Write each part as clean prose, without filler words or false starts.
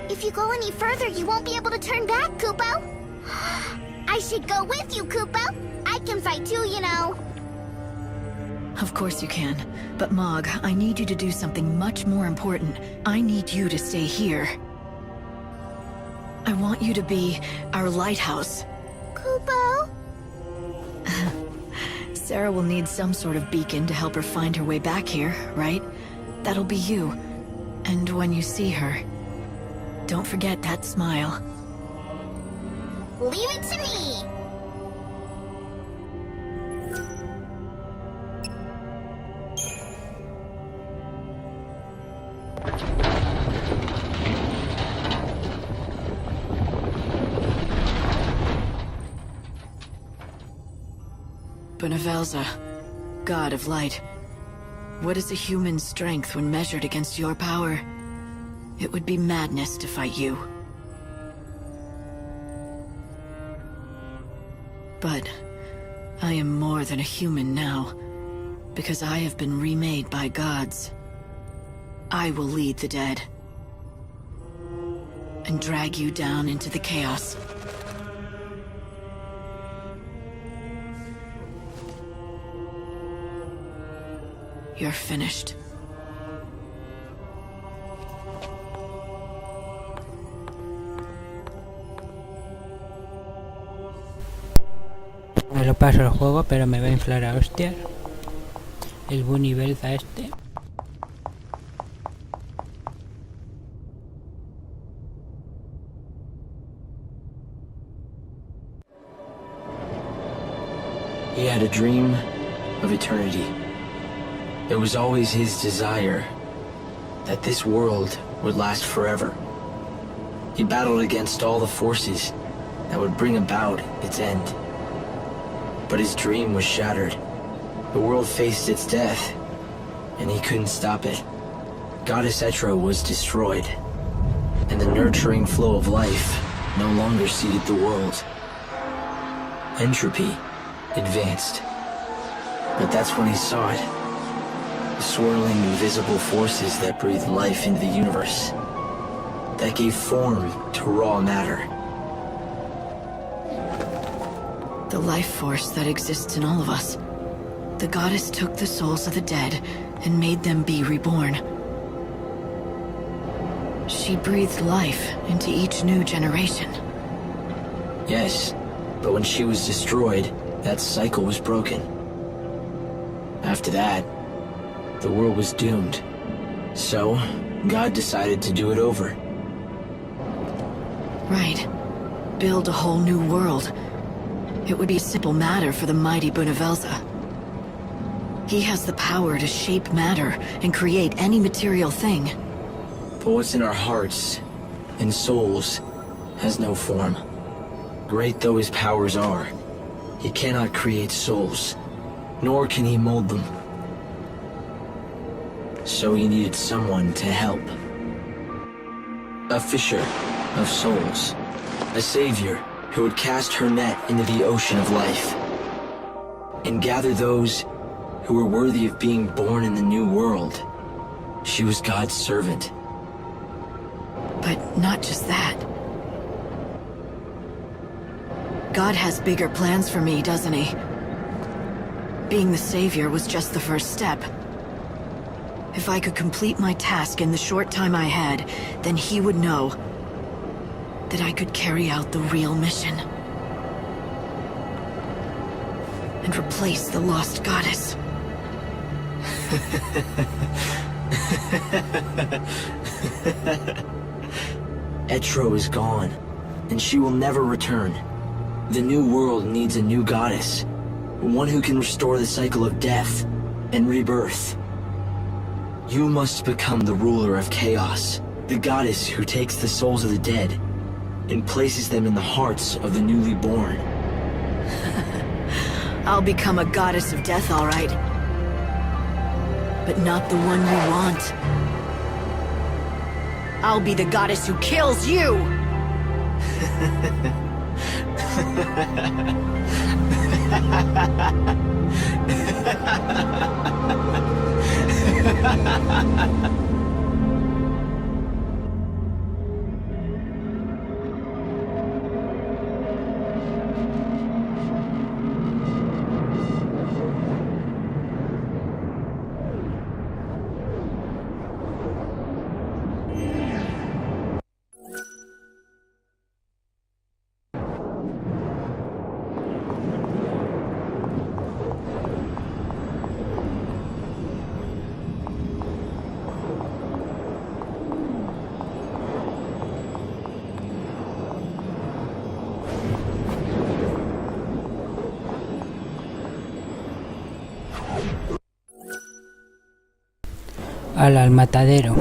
If you go any further, you won't be able to turn back, Kupo. I should go with you, Kupo. I can fight too, you know. Of course you can. But Mog, I need you to do something much more important. I need you to stay here. I want you to be our lighthouse. Kupo? Sarah will need some sort of beacon to help her find her way back here, right? That'll be you. And when you see her, don't forget that smile. Leave it to me! Bhunivelze, God of Light. What is a human's strength when measured against your power? It would be madness to fight you. But I am more than a human now, because I have been remade by gods. I will lead the dead, and drag you down into the chaos. You're finished. Me lo paso el juego, pero me va a inflar a hostias. El Bhunivelze este. He had a dream of eternity. It was always his desire that this world would last forever. He battled against all the forces that would bring about its end. But his dream was shattered. The world faced its death, and he couldn't stop it. Goddess XIII was destroyed, and the nurturing flow of life no longer seeded the world. Entropy advanced. But that's when he saw it. The swirling, invisible forces that breathed life into the universe. That gave form to raw matter. The life force that exists in all of us. The goddess took the souls of the dead and made them be reborn. She breathed life into each new generation. Yes, but when she was destroyed, that cycle was broken. After that, the world was doomed. So, God decided to do it over. Right. Build a whole new world. It would be a simple matter for the mighty Bhunivelze. He has the power to shape matter and create any material thing. But what's in our hearts and souls has no form. Great though his powers are, he cannot create souls, nor can he mold them. So he needed someone to help. A fisher of souls. A savior who would cast her net into the ocean of life. And gather those who were worthy of being born in the new world. She was God's servant. But not just that. God has bigger plans for me, doesn't he? Being the savior was just the first step. If I could complete my task in the short time I had, then he would know that I could carry out the real mission. And replace the lost goddess. XIII is gone, and she will never return. The new world needs a new goddess. One who can restore the cycle of death and rebirth. You must become the ruler of chaos, the goddess who takes the souls of the dead and places them in the hearts of the newly born. I'll become a goddess of death, all right. But not the one you want. I'll be the goddess who kills you! Al matadero.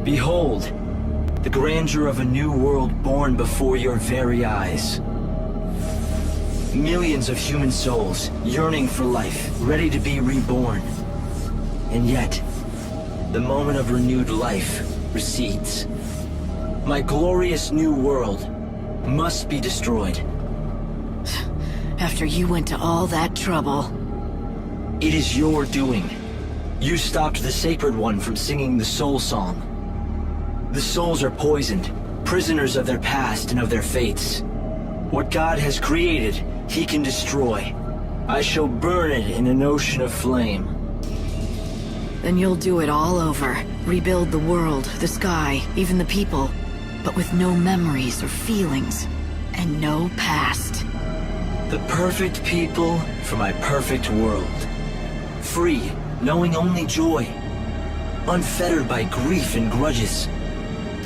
Behold, the grandeur of a new world born before your very eyes. Millions of human souls yearning for life, ready to be reborn. And yet, the moment of renewed life recedes. My glorious new world must be destroyed. After you went to all that trouble. It is your doing. You stopped the Sacred One from singing the Soul Song. The souls are poisoned, prisoners of their past and of their fates. What God has created, He can destroy. I shall burn it in an ocean of flame. Then you'll do it all over. Rebuild the world, the sky, even the people. But with no memories or feelings. And no past. The perfect people for my perfect world. Free, knowing only joy. Unfettered by grief and grudges.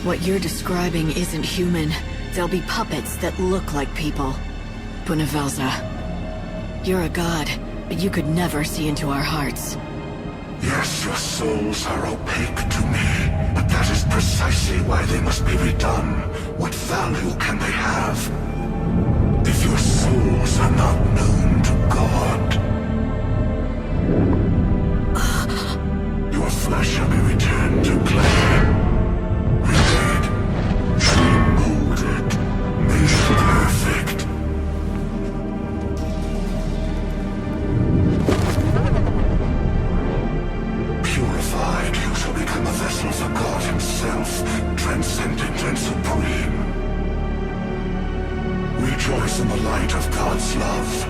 What you're describing isn't human. They'll be puppets that look like people. Bhunivelze, you're a god, but you could never see into our hearts. Yes, your souls are opaque to me, but that is precisely why they must be redone. What value can they have if your souls are not known to God? Your flesh shall be returned to clay. Remade, remolded, made perfect. Purified, you shall become a vessel for God Himself, transcendent and supreme. Rejoice in the light of God's love.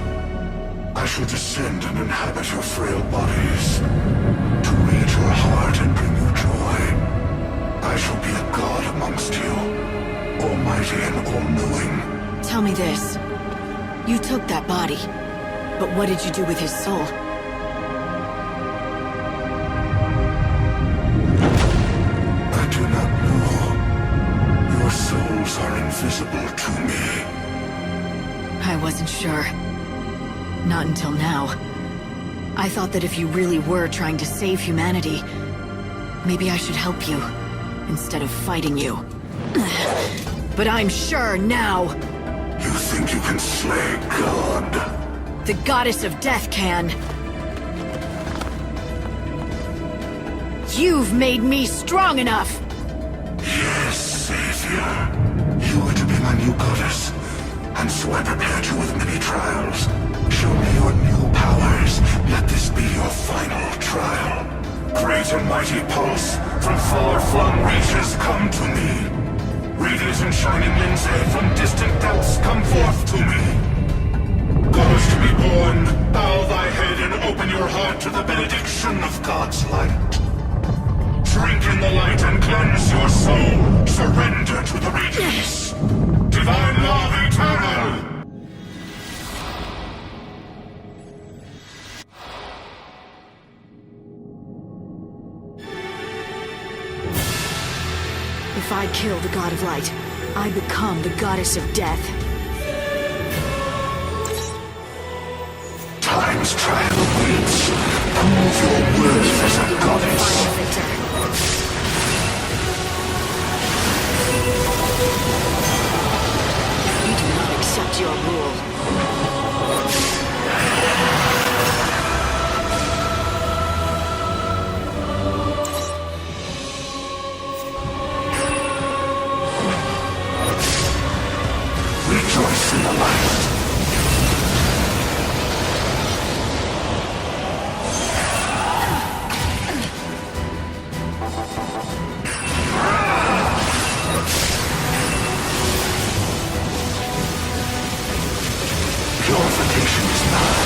I shall descend and inhabit your frail bodies, to read your heart and bring you joy. I shall be a god amongst you, almighty and all-knowing. Tell me this. You took that body, but what did you do with his soul? I do not know. Your souls are invisible to me. I wasn't sure. Not until now. I thought that if you really were trying to save humanity, maybe I should help you, instead of fighting you. But I'm sure now! You think you can slay God? The goddess of death can. You've made me strong enough! Yes, Savior. You are to be my new goddess, and so I prepared you with many trials. Show me your new powers. Let this be your final trial. Great and mighty pulse, from far-flung reaches come to me. Radiant and shining Lindsay, from distant depths come forth to me. Goddess to be born, bow thy head and open your heart to the benediction of God's light. Drink in the light and cleanse your soul. Surrender to the radiance. Divine love eternal! If I kill the god of light, I become the goddess of death. time's trial awaits. Prove your worth as a goddess. You do not accept your rule. Rejoice in the light. Purification is nigh.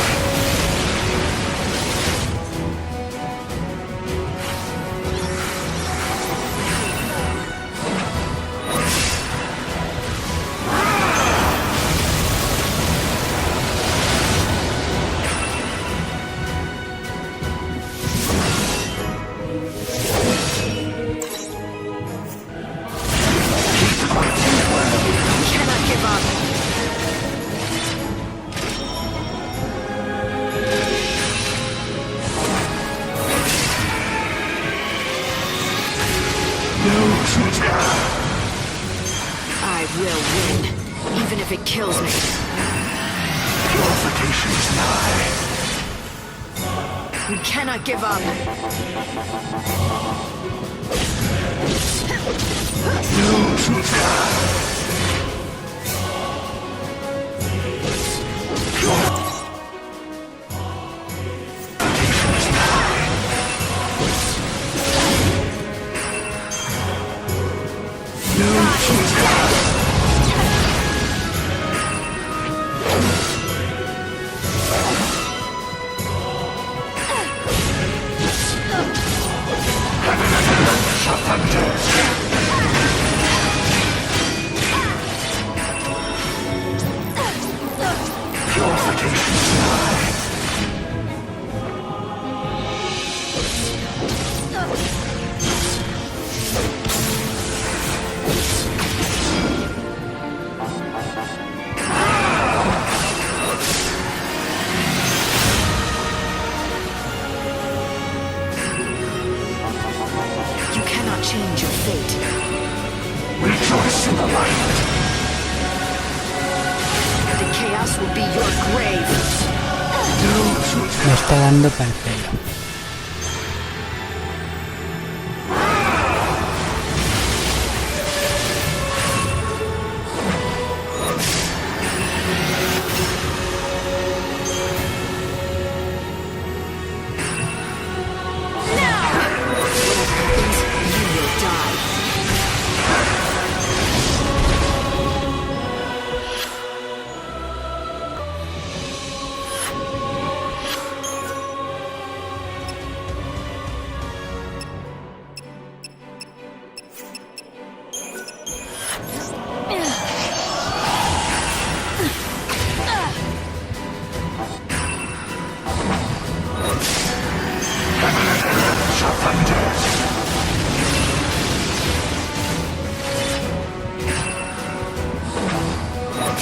I will win, even if it kills me. Purification is nigh. We cannot give up. You cannot change your fate. Rejoice in the light. The chaos will be your grave. Me está dando para el pelo.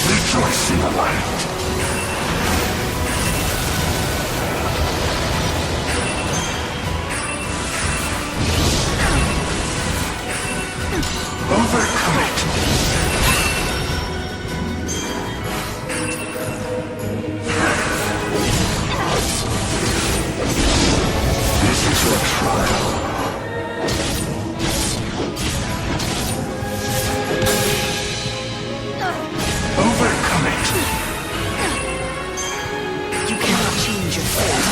Rejoice in the light. Overcome it. This is your trial. Overcome it. You cannot change your fate.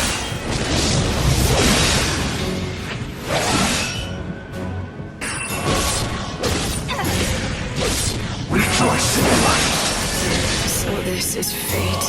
Rejoice in the light. So this is fate.